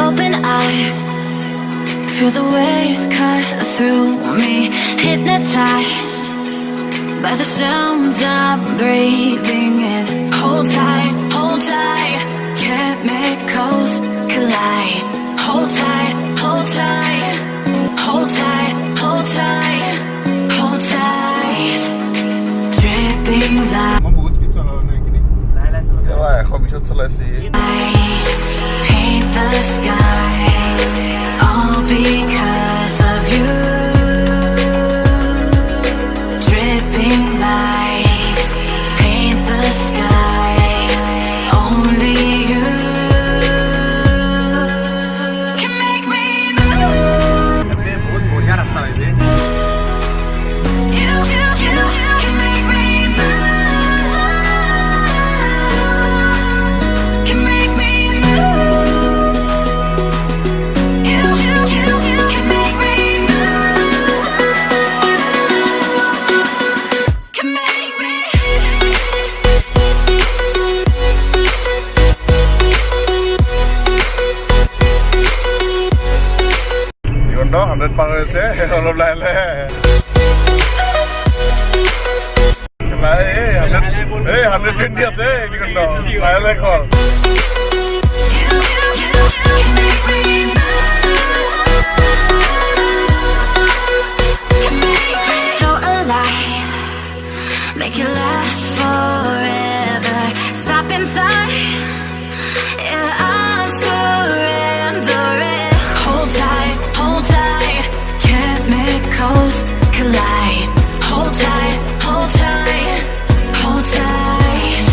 Open eye, feel the waves cut through me, hypnotized by the sounds I'm breathing in. Hold tight, chemicals collide. Hold tight, hold tight, hold tight, hold tight, hold tight. Dripping lights paint the skies, all because of you. Dripping lights paint the skies, only you can make me move. You can make me move. Can make me move. You can make me move. Can make me. Digondo 100 পার হয়েছে অলপ লাইলে এই 120 আছে দিগndo লাইলে কর So alive, make it last forever. Stop in time, yeah, I'm surrendering. Hold tight, chemicals collide. Hold tight, hold tight, hold tight.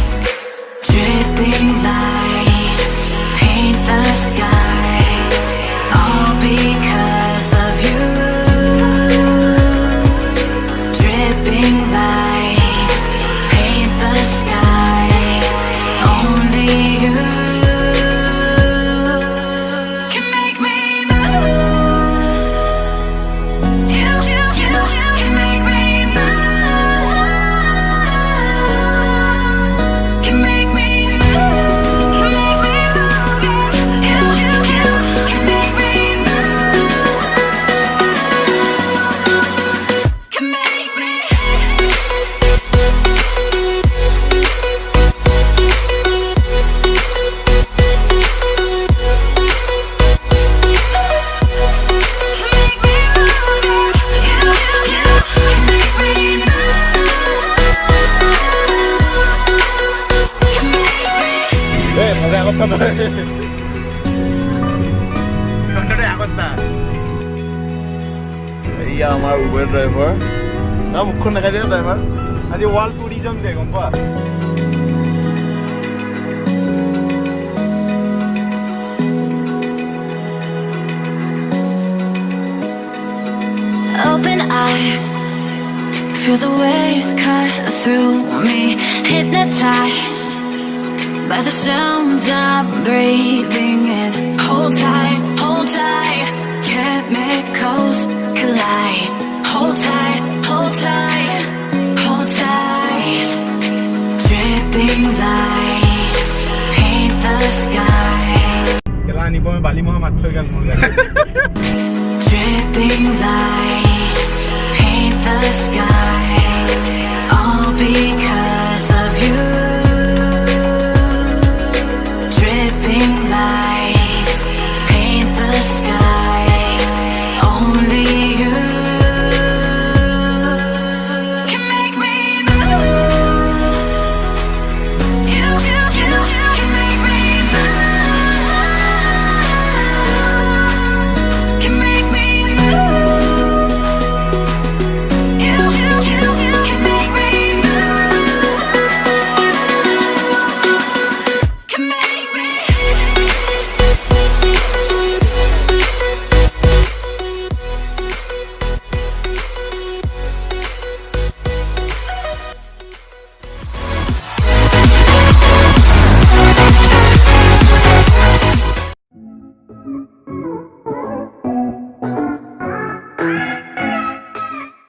Dripping lights paint the skies, all because of you. Dripping lights paint the skies, only you can make me move. You can make me move. Can make me move. Can make me move. You can make me move. Can make me. এই মজা কথা নয় এইয়া আমাৰ Uber driver না মুখখন দেখাই দিয়া ড্ৰাইভাৰ আজি ৱাৰ্ল্ড টুৰিজম দে গম পা Open eye, feel the waves cut through me, hypnotized by the sounds I'm breathing in. Hold tight, chemicals collide. Hold tight, hold tight. Dripping lights paint the skies. Dripping lights paint the skies.